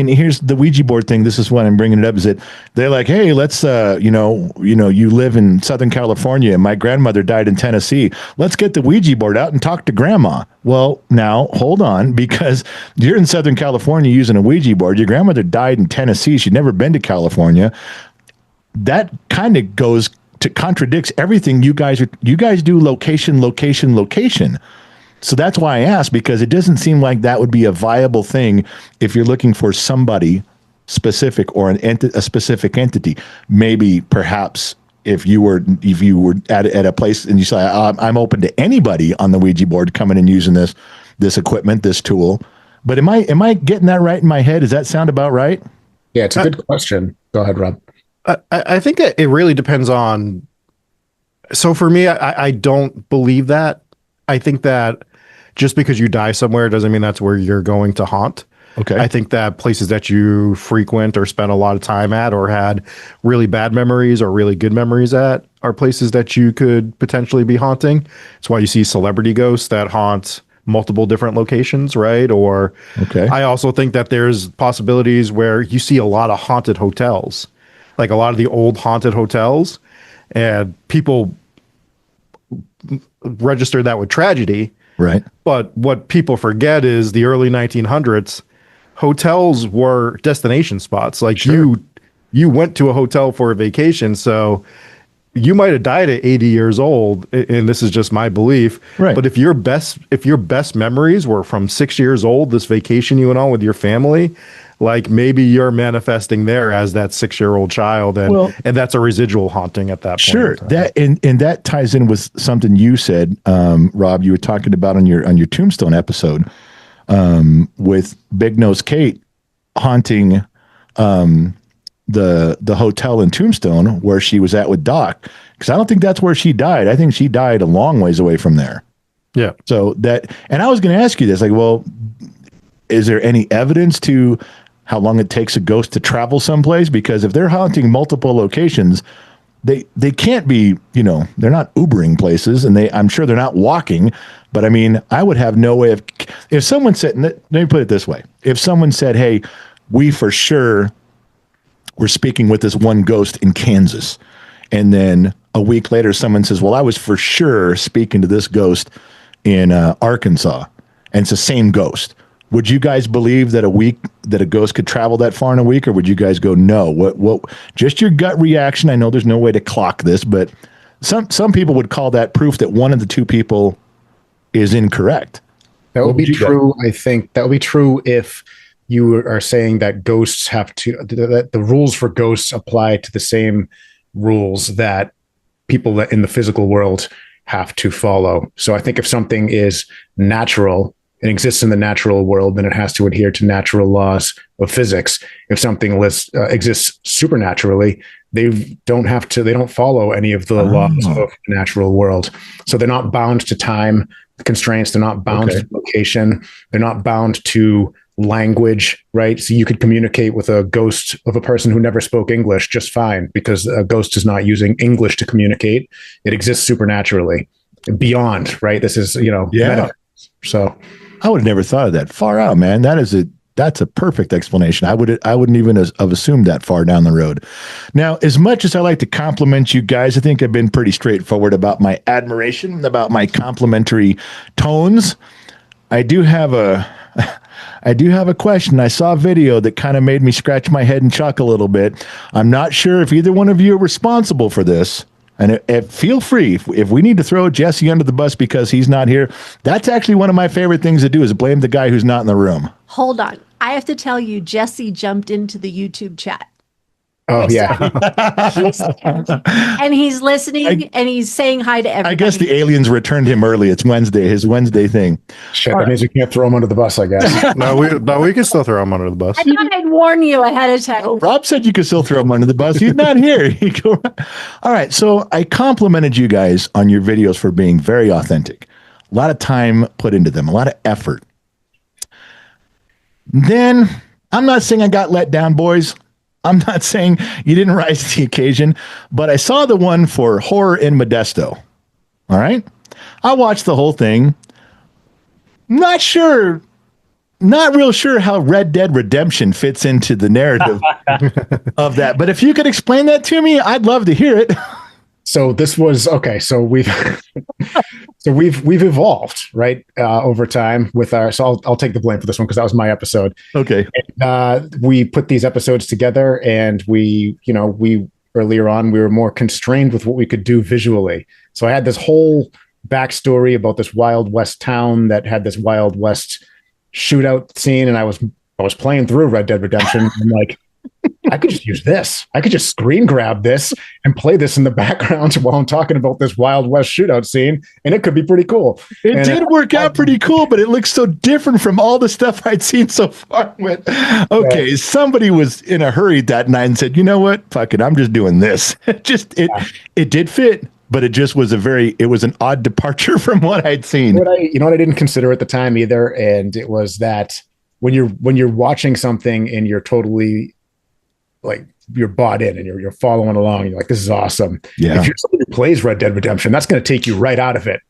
here's the Ouija board thing. This is why I'm bringing it up. Is that they're like, hey, let's, you live in Southern California, and my grandmother died in Tennessee. Let's get the Ouija board out and talk to grandma. Well, now hold on, because you're in Southern California using a Ouija board. Your grandmother died in Tennessee. She'd never been to California. That kind of contradicts everything you guys do. Location. So that's why I asked, because it doesn't seem like that would be a viable thing if you're looking for somebody specific or a specific entity. Maybe perhaps if you were at a place and you say, I'm open to anybody on the Ouija board coming and using this equipment, this tool. But am I getting that right in my head? Does that sound about right? Yeah, it's a good question. Go ahead, Rob. I think that it really depends on. So for me, I don't believe that. I think that just because you die somewhere doesn't mean that's where you're going to haunt. Okay. I think that places that you frequent or spend a lot of time at or had really bad memories or really good memories at are places that you could potentially be haunting. That's why you see celebrity ghosts that haunt multiple different locations, right? Or I also think that there's possibilities where you see a lot of haunted hotels. like a lot of the old haunted hotels, and people register that with tragedy. Right. But what people forget is the early 1900s, hotels were destination spots. Like you went to a hotel for a vacation, so you might have died at 80 years old, and this is just my belief. Right. But if your best memories were from 6 years old, this vacation you went on with your family, like maybe you're manifesting there as that 6-year-old child, and that's a residual haunting at that point. Sure. And that ties in with something you said, Rob. You were talking about on your Tombstone episode, with Big Nose Kate haunting the hotel in Tombstone where she was at with Doc, because I don't think that's where she died. I think she died a long ways away from there. Yeah. So and I was going to ask you this, like, well, is there any evidence to how long it takes a ghost to travel someplace? Because if they're haunting multiple locations, they can't be, they're not Ubering places, and I'm sure they're not walking. But I mean, I would have no way of, if someone said, let me put it this way. If someone said, hey, we for sure we're speaking with this one ghost in Kansas, and then a week later someone says, well, I was for sure speaking to this ghost in Arkansas, and it's the same ghost. Would you guys believe that a ghost could travel that far in a week, or would you guys go, no? What just your gut reaction? I know there's no way to clock this, but some people would call that proof that one of the two people is incorrect. That would be true. I think that would be true if you are saying that ghosts that the rules for ghosts apply to the same rules that people in the physical world have to follow. So I think if something is natural and exists in the natural world, then it has to adhere to natural laws of physics. If something exists supernaturally, they don't follow any of the laws of the natural world. So they're not bound to time constraints. They're not bound to location. They're not bound to language, right? So you could communicate with a ghost of a person who never spoke English just fine, because a ghost is not using English to communicate. It exists supernaturally beyond, right? This is, metaphysics. So I would have never thought of that. Far out, man. That's a perfect explanation. I wouldn't even have assumed that far down the road. Now, as much as I like to compliment you guys, I think I've been pretty straightforward about my admiration, about my complimentary tones. I do have a question. I saw a video that kind of made me scratch my head and chuckle a little bit. I'm not sure if either one of you are responsible for this. And feel free, if we need to throw Jesse under the bus because he's not here, that's actually one of my favorite things to do, is blame the guy who's not in the room. Hold on. I have to tell you, Jesse jumped into the YouTube chat. Oh, yeah. And he's listening and he's saying hi to everybody. I guess the aliens returned him early. It's Wednesday, his Wednesday thing. Shit, that means we can't throw him under the bus, I guess. No, we can still throw him under the bus. I thought I'd warn you ahead of time. Rob said you could still throw him under the bus. He's not here. All right. So I complimented you guys on your videos for being very authentic. A lot of time put into them, a lot of effort. Then I'm not saying I got let down, boys. I'm not saying you didn't rise to the occasion, but I saw the one for Horror in Modesto. All right. I watched the whole thing. Not real sure how Red Dead Redemption fits into the narrative of that. But if you could explain that to me, I'd love to hear it. So this was okay. So we've evolved, right, over time with our. So I'll take the blame for this one because that was my episode. Okay. And, we put these episodes together, and we earlier on we were more constrained with what we could do visually. So I had this whole backstory about this Wild West town that had this Wild West shootout scene, and I was playing through Red Dead Redemption and like, I could just use this. I could just screen grab this and play this in the background while I'm talking about this Wild West shootout scene, and it could be pretty cool. It did work out pretty cool, but it looks so different from all the stuff I'd seen so far. Okay, somebody was in a hurry that night and said, "You know what? Fuck it, I'm just doing this." It did fit, but it just was an odd departure from what I'd seen. What I didn't consider at the time either, and it was that when you're watching something and you're totally like you're bought in and you're following along, you're like, this is awesome. Yeah. If you're somebody who plays Red Dead Redemption, that's going to take you right out of it.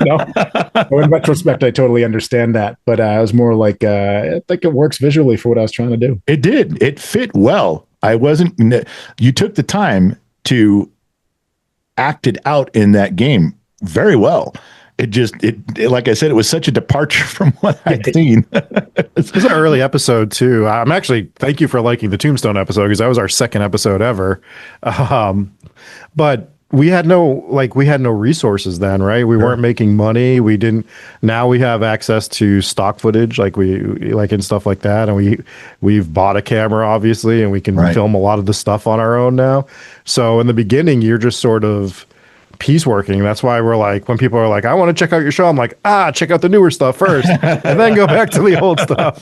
So in retrospect, I totally understand that, but I was more like, I think it works visually for what I was trying to do. It did. It fit well. I wasn't. You took the time to act it out in that game very well. Like I said, it was such a departure from what I'd seen. It was an early episode too. Thank you for liking the Tombstone episode, because that was our second episode ever. But we had no resources then, right? We weren't making money. We didn't. Now we have access to stock footage, and stuff like that. And we've bought a camera, obviously, and we can film a lot of the stuff on our own now. So in the beginning, you're just sort of pieceworking. That's why we're like, when people are like, I want to check out your show, I'm like, check out the newer stuff first and then go back to the old stuff.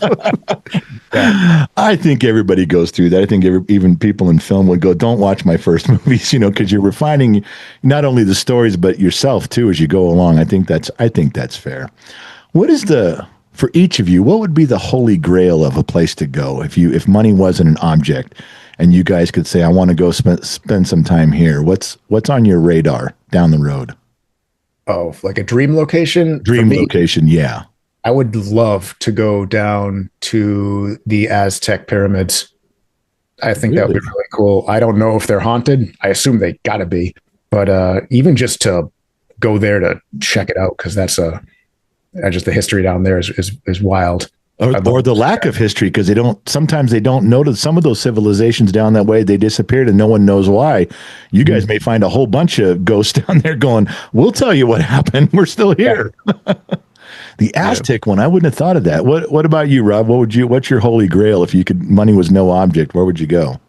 I think everybody goes through that. I think even people in film would go, don't watch my first movies, because you're refining not only the stories, but yourself too, as you go along. I think that's fair. What is for each of you, what would be the holy grail of a place to go if money wasn't an object and you guys could say, I want to go spend some time here? What's on your radar down the road? Oh, like a dream location? Dream location, yeah. I would love to go down to the Aztec pyramids. I think that would be really cool. I don't know if they're haunted. I assume they gotta be. But even just to go there to check it out, because that's just the history down there is wild. Or the lack of history, because sometimes they don't notice some of those civilizations down that way. They disappeared and no one knows why. You guys may find a whole bunch of ghosts down there going, we'll tell you what happened. We're still here. Yeah. The Aztec one, I wouldn't have thought of that. What about you, Rob? What's your holy grail? If money was no object, where would you go?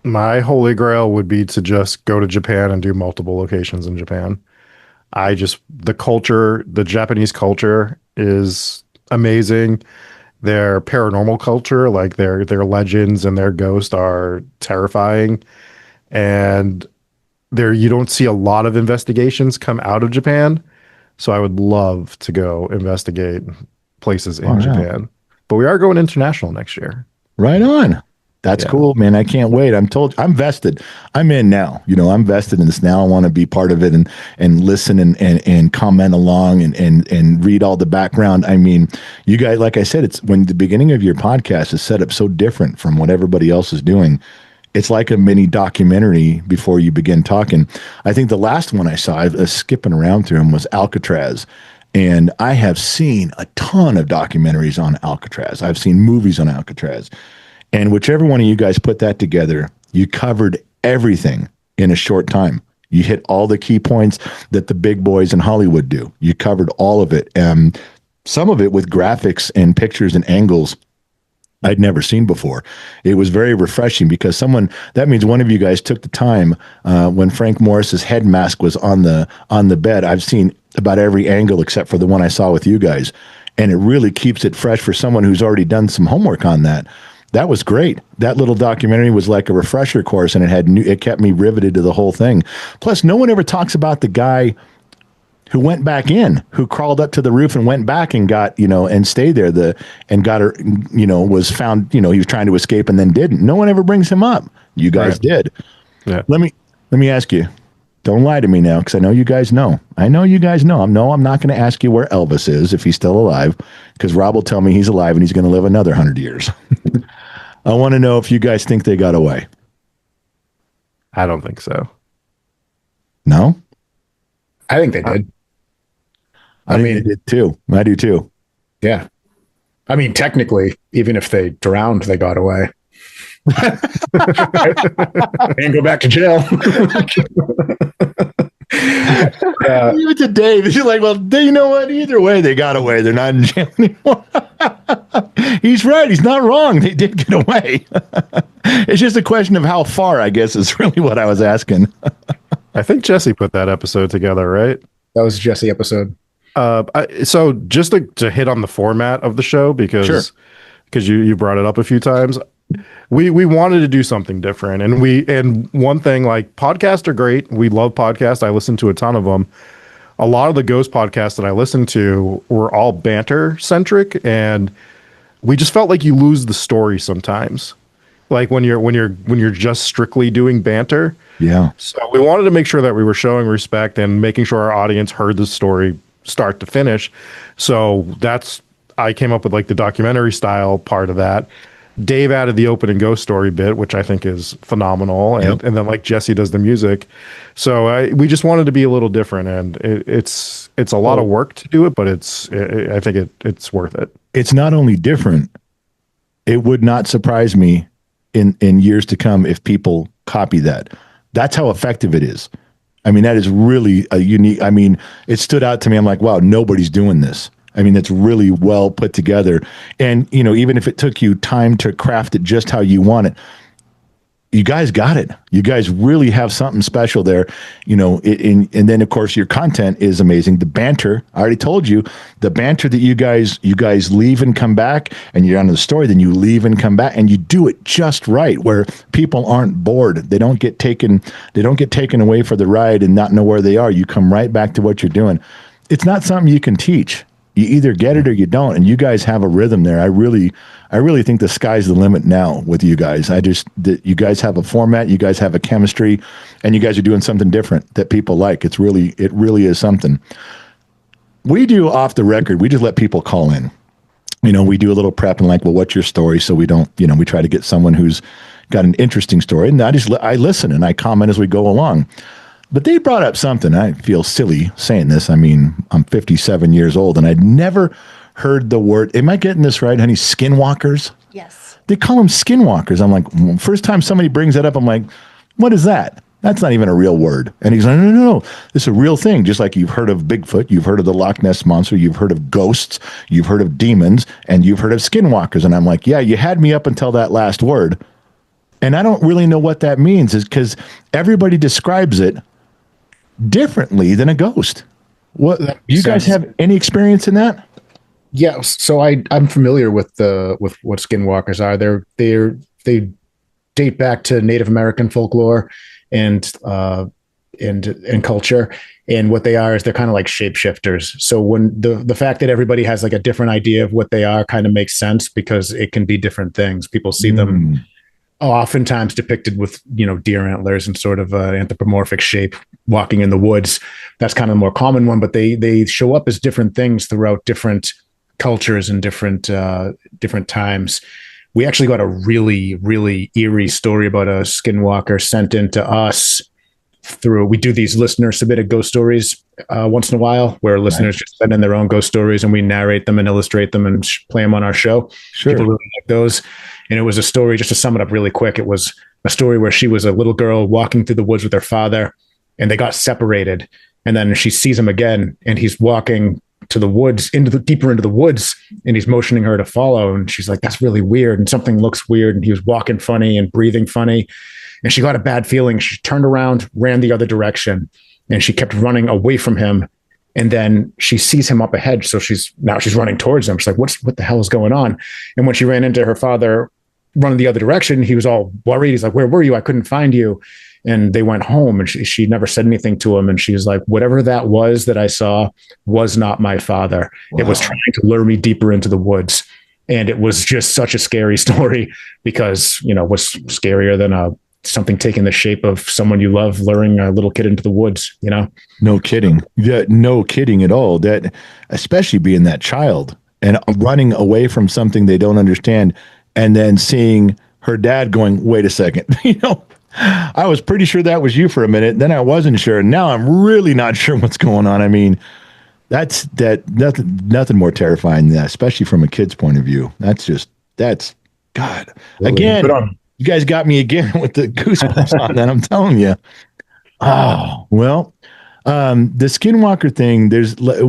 My holy grail would be to just go to Japan and do multiple locations in Japan. The Japanese culture is amazing. Their paranormal culture, like their legends and their ghosts, are terrifying. And you don't see a lot of investigations come out of Japan. So I would love to go investigate places in Japan. But we are going international next year. Right on. That's cool, man. I can't wait. I'm vested. I'm in now. I'm vested in this now. I want to be part of it and listen and comment along and read all the background. I mean, you guys, like I said, it's when the beginning of your podcast is set up so different from what everybody else is doing. It's like a mini documentary before you begin talking. I think the last one I saw, I was skipping around through them, was Alcatraz. And I have seen a ton of documentaries on Alcatraz. I've seen movies on Alcatraz. And whichever one of you guys put that together, you covered everything in a short time. You hit all the key points that the big boys in Hollywood do. You covered all of it. Some of it with graphics and pictures and angles I'd never seen before. It was very refreshing because that means one of you guys took the time when Frank Morris's head mask was on the bed. I've seen about every angle except for the one I saw with you guys. And it really keeps it fresh for someone who's already done some homework on that. That was great. That little documentary was like a refresher course, and it kept me riveted to the whole thing. Plus, no one ever talks about the guy who went back in, who crawled up to the roof and went back and got, and stayed there. Was found, he was trying to escape and then didn't. No one ever brings him up. You guys did. Yeah. Let me ask you. Don't lie to me now, because I know you guys know. I'm not going to ask you where Elvis is if he's still alive, because Rob will tell me he's alive and he's going to live another 100 years. I want to know if you guys think they got away. I don't think so. No? I think they did. I mean, they did too. I do too. Yeah. I mean, technically, even if they drowned, they got away. And go back to jail. Leave it to Dave. You're like, well, you know what? Either way, they got away. They're not in jail anymore. He's right. He's not wrong. They did get away. It's just a question of how far, I guess, is really what I was asking. I think Jesse put that episode together, right? That was a Jesse episode. So just to hit on the format of the show, because you brought it up a few times. We wanted to do something different, and one thing, like, podcasts are great. We love podcasts. I listen to a ton of them. A lot of the ghost podcasts that I listened to were all banter centric, and we just felt like you lose the story sometimes. Like when you're just strictly doing banter. Yeah. So we wanted to make sure that we were showing respect and making sure our audience heard the story start to finish. So I came up with like the documentary style part of that. Dave added the opening ghost story bit, which I think is phenomenal, and then like Jesse does the music. So we just wanted to be a little different, and it's a lot of work to do it, but I think it's worth it. It's not only different; it would not surprise me in years to come if people copy that. That's how effective it is. I mean, that is really a unique. I mean, it stood out to me. I'm like, wow, nobody's doing this. I mean, it's really well put together. And, you know, even if it took you time to craft it just how you want it, you guys got it. You guys really have something special there, you know, and then of course your content is amazing. The banter, I already told you, the banter that you guys leave and come back, and you're on the story, then you leave and come back, and you do it just right where people aren't bored. They don't get taken away for the ride and not know where they are. You come right back to what you're doing. It's not something you can teach. You either get it or you don't, and you guys have a rhythm there. I really think the sky's the limit now with you guys. You guys have a format, you guys have a chemistry, and you guys are doing something different that people like. It really is something. We do off the record. We just let people call in. You know, we do a little prep and like, well, what's your story? So we don't, you know, we try to get someone who's got an interesting story, and I listen and I comment as we go along. But they brought up something. I feel silly saying this. I mean, I'm 57 years old, and I'd never heard the word. Am I getting this right, honey? Skinwalkers? Yes. They call them skinwalkers. I'm like, first time somebody brings that up, I'm like, what is that? That's not even a real word. And he's like, no. It's a real thing. Just like you've heard of Bigfoot, you've heard of the Loch Ness Monster, you've heard of ghosts, you've heard of demons, and you've heard of skinwalkers. And I'm like, yeah, you had me up until that last word. And I don't really know what that means, is because everybody describes it differently than a ghost. What you guys have any experience in that? Yeah, so I'm familiar with what skinwalkers are. They date back to Native American folklore and culture, and what they are is they're kind of like shapeshifters. So when the fact that everybody has like a different idea of what they are kind of makes sense, because it can be different things. People see them oftentimes depicted with, you know, deer antlers and sort of anthropomorphic shape walking in the woods. That's kind of the more common one, but they show up as different things throughout different cultures and different times. We actually got a really, really eerie story about a skinwalker sent in to us we do these listener submitted ghost stories once in a while, where listeners just send in their own ghost stories and we narrate them and illustrate them and play them on our show. Sure. People really like those. And it was a story, just to sum it up really quick, it was a story where she was a little girl walking through the woods with her father, and they got separated. And then she sees him again, and he's walking to the woods, deeper into the woods, and he's motioning her to follow. And she's like, that's really weird. And something looks weird. And he was walking funny and breathing funny. And she got a bad feeling. She turned around, ran the other direction, and she kept running away from him. And then she sees him up ahead. So she's running towards him. She's like, what the hell is going on? And when she ran into her father running the other direction, he was all worried. He's like, where were you? I couldn't find you. And they went home, and she never said anything to him. And she was like, whatever that was that I saw was not my father. Wow. It was trying to lure me deeper into the woods. And it was just such a scary story, because, you know, what's scarier than something taking the shape of someone you love luring a little kid into the woods, you know? No kidding. Yeah, no kidding at all. That, especially being that child and running away from something they don't understand, and then seeing her dad going, wait a second, you know, I was pretty sure that was you for a minute. Then I wasn't sure. And now I'm really not sure what's going on. I mean, that's nothing more terrifying than that, especially from a kid's point of view. That's God. Really? Again, you guys got me again with the goosebumps on that. I'm telling you. Oh, well, the skinwalker thing,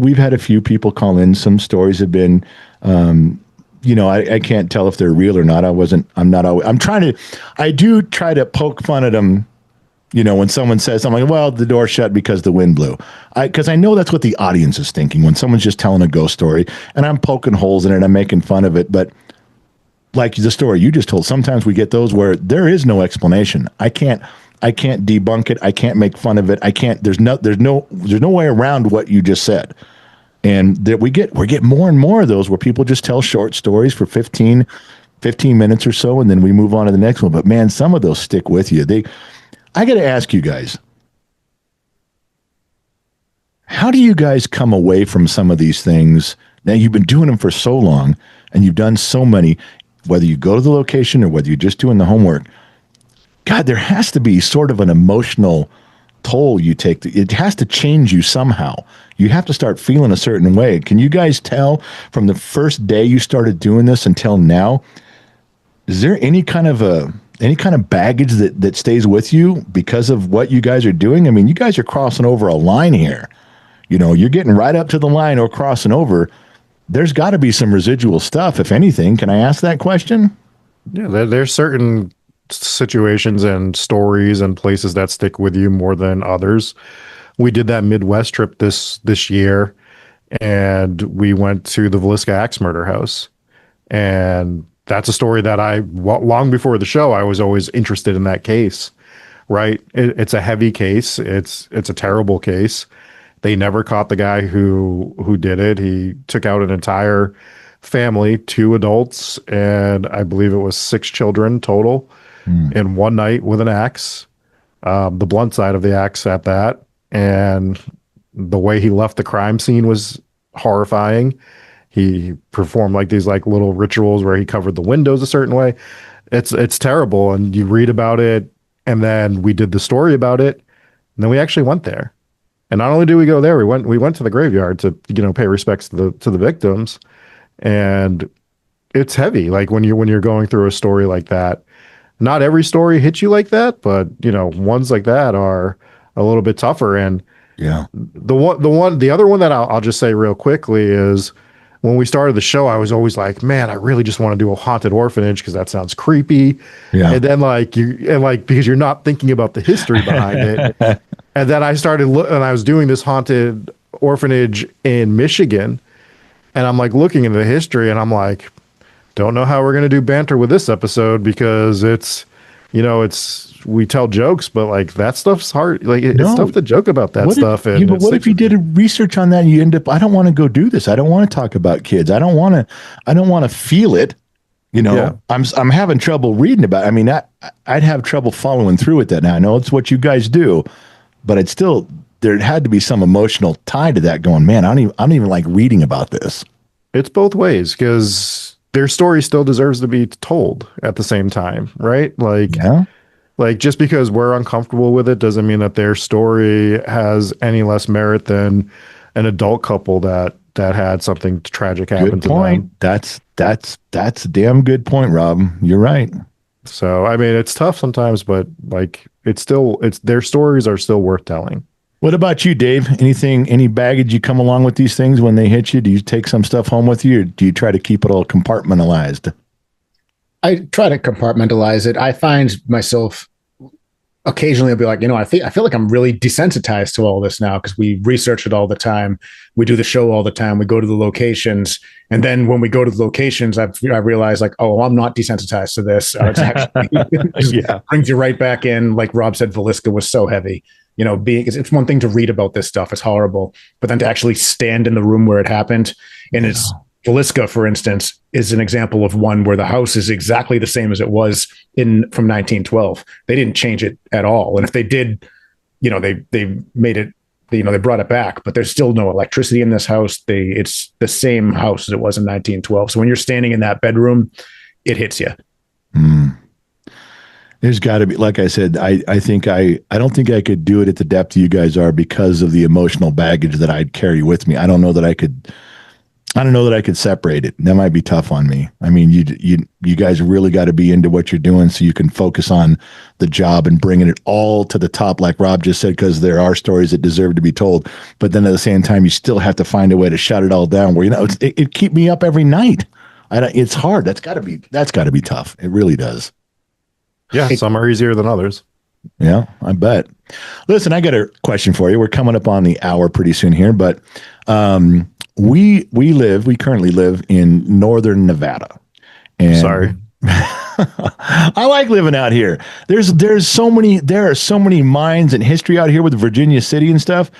we've had a few people call in. Some stories have been, you know, I can't tell if they're real or not. I do try to poke fun at them. You know, when someone says something like, well, the door shut because the wind blew. Because I know that's what the audience is thinking when someone's just telling a ghost story, and I'm poking holes in it. I'm making fun of it. But like the story you just told, sometimes we get those where there is no explanation. I can't debunk it. I can't make fun of it. There's no way around what you just said. And that we get more and more of those where people just tell short stories for 15 minutes or so, and then we move on to the next one. But man, some of those stick with you. I got to ask you guys, how do you guys come away from some of these things? Now, you've been doing them for so long, and you've done so many. whether you go to the location or whether you're just doing the homework, God, there has to be sort of an emotional toll you take. It has to change you somehow. You have to start feeling a certain way. Can you guys tell from the first day you started doing this until now? Is there any kind of baggage that stays with you because of what you guys are doing? I mean, you guys are crossing over a line here. You know, you're getting right up to the line or crossing over. There's got to be some residual stuff, if anything. Can I ask that question? Yeah, there's certain situations and stories and places that stick with you more than others. We did that Midwest trip this year, and we went to the Villisca Axe Murder House. And that's a story that long before the show, I was always interested in that case, right? It's a heavy case. It's a terrible case. They never caught the guy who did it. He took out an entire family, 2 adults, and I believe it was 6 children total in one night with an axe, the blunt side of the axe at that. And the way he left the crime scene was horrifying. He performed like these like little rituals where he covered the windows a certain way. It's terrible. And you read about it, and then we did the story about it, and then we actually went there. And not only did we go there, we went to the graveyard to, pay respects to the victims. And it's heavy. Like when you're going through a story like that, not every story hits you like that, but ones like that are a little bit tougher. And yeah, the other one that I'll just say real quickly is when we started the show, I was always like, man, I really just want to do a haunted orphanage because that sounds creepy. Yeah. And then because you're not thinking about the history behind it. And then I started and I was doing this haunted orphanage in Michigan, and I'm like looking into the history, and I'm like, don't know how we're going to do banter with this episode because we tell jokes, but like that stuff's hard. Like it's tough to joke about that stuff. But what if you did a research on that and you end up, I don't want to go do this. I don't want to talk about kids. I don't want to feel it. Yeah. I'm having trouble reading about it. I mean, I'd have trouble following through with that. Now I know it's what you guys do, but it's still, there had to be some emotional tie to that going, man, I don't even like reading about this. It's both ways because their story still deserves to be told at the same time, right? Like just because we're uncomfortable with it doesn't mean that their story has any less merit than an adult couple that had something tragic happen to them. That's a damn good point, Rob. You're right. So I mean, it's tough sometimes, but like it's their stories are still worth telling. What about you, Dave? Any baggage you come along with these things when they hit you? Do you take some stuff home with you, or do you try to keep it all compartmentalized? I try to compartmentalize it. I find myself occasionally I'll be like, I feel like I'm really desensitized to all this now because we research it all the time. We do the show all the time. We go to the locations. And then when we go to the locations, I realize like, oh, I'm not desensitized to this. It's actually brings you right back in. Like Rob said, Villisca was so heavy. It's one thing to read about this stuff. It's horrible. But then to actually stand in the room where it happened, and it's Villisca, for instance, is an example of one where the house is exactly the same as it was from 1912. They didn't change it at all. And if they did, they made it, they brought it back, but there's still no electricity in this house. It's the same house as it was in 1912. So when you're standing in that bedroom, it hits you. There's got to be, like I said, I don't think I could do it at the depth you guys are because of the emotional baggage that I'd carry with me. I don't know that I could separate it. That might be tough on me. I mean, you guys really got to be into what you're doing so you can focus on the job and bringing it all to the top, like Rob just said, because there are stories that deserve to be told. But then at the same time, you still have to find a way to shut it all down where, it keep me up every night. It's hard. That's got to be tough. It really does. Yeah. Some are easier than others. Yeah, I bet. Listen, I got a question for you. We're coming up on the hour pretty soon here, but, we currently live in northern Nevada. And sorry. I like living out here. There are so many mines and history out here with Virginia City and stuff.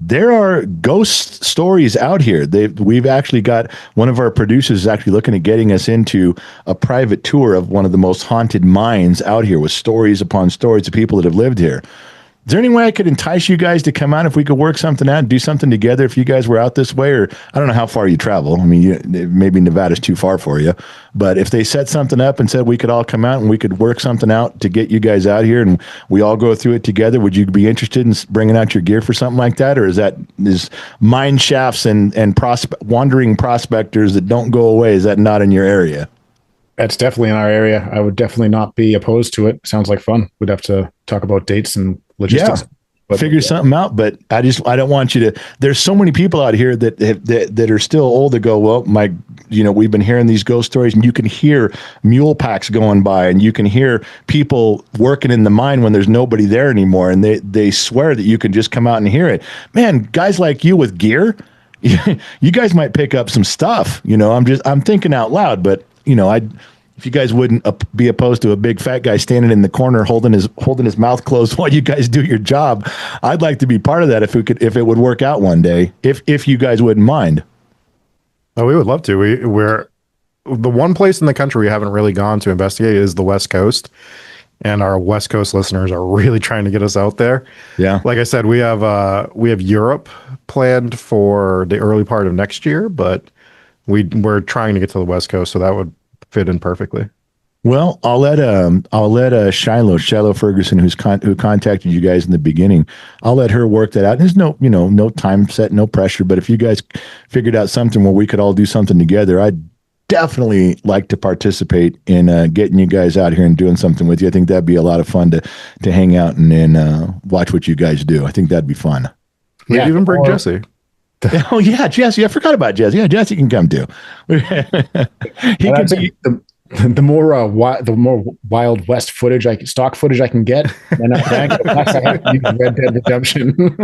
There are ghost stories out here. We've actually got one of our producers is actually looking at getting us into a private tour of one of the most haunted mines out here with stories upon stories of people that have lived here. Is there any way I could entice you guys to come out if we could work something out and do something together if you guys were out this way? Or I don't know how far you travel. I mean, maybe Nevada's too far for you. But if they set something up and said we could all come out and we could work something out to get you guys out here and we all go through it together, would you be interested in bringing out your gear for something like that? Or is mine shafts and wandering prospectors that don't go away, is that not in your area? That's definitely in our area. I would definitely not be opposed to it. Sounds like fun. We'd have to talk about dates and logistics. Yeah. Figure something out, but I don't want you to. There's so many people out here that are still old that go, well, we've been hearing these ghost stories, and you can hear mule packs going by, and you can hear people working in the mine when there's nobody there anymore, and they swear that you can just come out and hear it. Man, guys like you with gear, you guys might pick up some stuff. I'm thinking out loud, but if you guys wouldn't be opposed to a big fat guy standing in the corner holding his mouth closed while you guys do your job, I'd like to be part of that if it would work out one day, if you guys wouldn't mind. Oh, we would love to. We're the one place in the country we haven't really gone to investigate is the West Coast, and our West Coast listeners are really trying to get us out there. Yeah, like I said, we have Europe planned for the early part of next year, but we're trying to get to the West Coast, so that would fit in perfectly. Well, I'll let Shiloh Ferguson, who contacted you guys in the beginning, I'll let her work that out. There's no time set, no pressure. But if you guys figured out something where we could all do something together, I'd definitely like to participate in getting you guys out here and doing something with you. I think that'd be a lot of fun to hang out and watch what you guys do. I think that'd be fun. We'd even bring Jesse. Oh yeah, Jesse! I forgot about Jesse. Yeah, Jesse can come too. He can be the more Wild West footage, stock footage I can get, and I have to use Red Dead Redemption.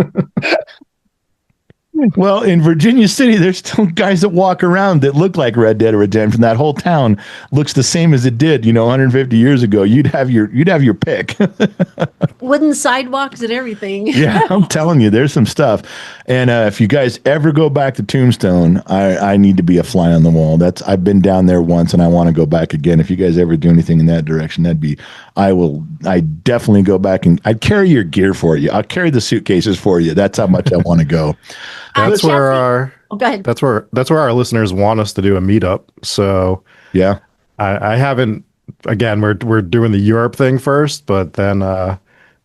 Well, in Virginia City, there's still guys that walk around that look like Red Dead Redemption. That whole town looks the same as it did, 150 years ago. You'd have your pick. Wooden sidewalks and everything. Yeah, I'm telling you, there's some stuff. And if you guys ever go back to Tombstone, I need to be a fly on the wall. I've been down there once, and I want to go back again. If you guys ever do anything in that direction, I definitely go back, and I'd carry your gear for you. I'll carry the suitcases for you. That's how much I want to go. That's where go ahead. That's where our listeners want us to do a meetup. So yeah, I haven't. Again, we're doing the Europe thing first, but then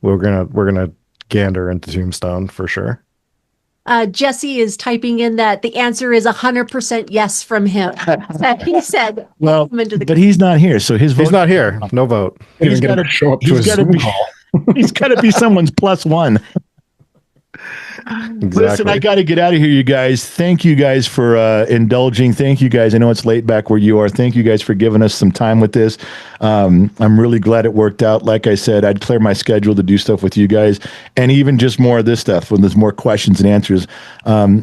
we're gonna gander into Tombstone for sure. Jesse is typing in that the answer is 100% yes from him. He said, "Well, but he's not here, so his vote." He's not here. No vote. He's got to show up to a Zoom call. He's got to be someone's +1. Exactly. Listen, I got to get out of here, you guys. Thank you guys for indulging. Thank you guys. I know it's late back where you are. Thank you guys for giving us some time with this. I'm really glad it worked out. Like I said, I'd clear my schedule to do stuff with you guys, and even just more of this stuff when there's more questions and answers.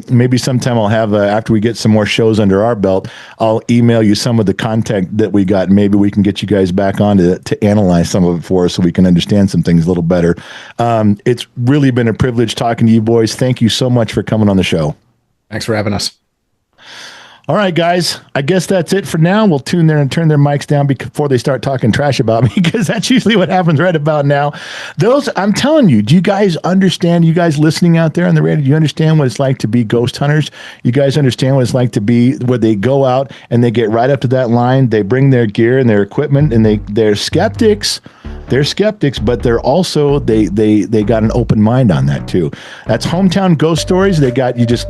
Maybe sometime I'll have, after we get some more shows under our belt, I'll email you some of the content that we got. Maybe we can get you guys back on to analyze some of it for us so we can understand some things a little better. It's really been a privilege talking to you boys. Thank you so much for coming on the show. Thanks for having us. All right, guys. I guess that's it for now. We'll tune there and turn their mics down before they start talking trash about me, because that's usually what happens right about now. I'm telling you, do you guys understand, you guys listening out there on the radio, do you understand what it's like to be ghost hunters? You guys understand what it's like to be where they go out and they get right up to that line, they bring their gear and their equipment, and they're skeptics. They're skeptics, but they're also they got an open mind on that too. That's Hometown Ghost Stories. They got, you just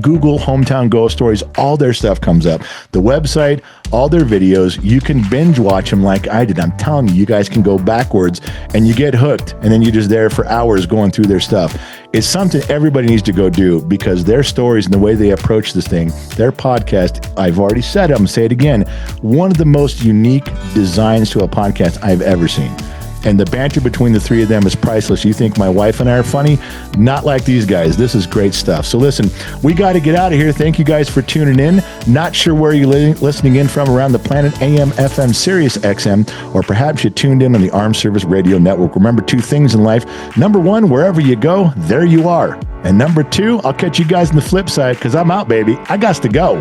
Google Hometown Ghost Stories. All their stuff comes up. The website, all their videos. You can binge watch them like I did. I'm telling you, you guys can go backwards and you get hooked, and then you're just there for hours going through their stuff. It's something everybody needs to go do, because their stories and the way they approach this thing, their podcast, I've already said it, I'm going to say it again, one of the most unique designs to a podcast I've ever seen. And the banter between the three of them is priceless. You think my wife and I are funny? Not like these guys. This is great stuff. So listen, we got to get out of here. Thank you guys for tuning in. Not sure where you're listening in from around the planet, AM, FM, Sirius XM, or perhaps you tuned in on the Armed Service Radio Network. Remember 2 things in life. Number 1, wherever you go, there you are. And number 2, I'll catch you guys on the flip side, because I'm out, baby. I got to go.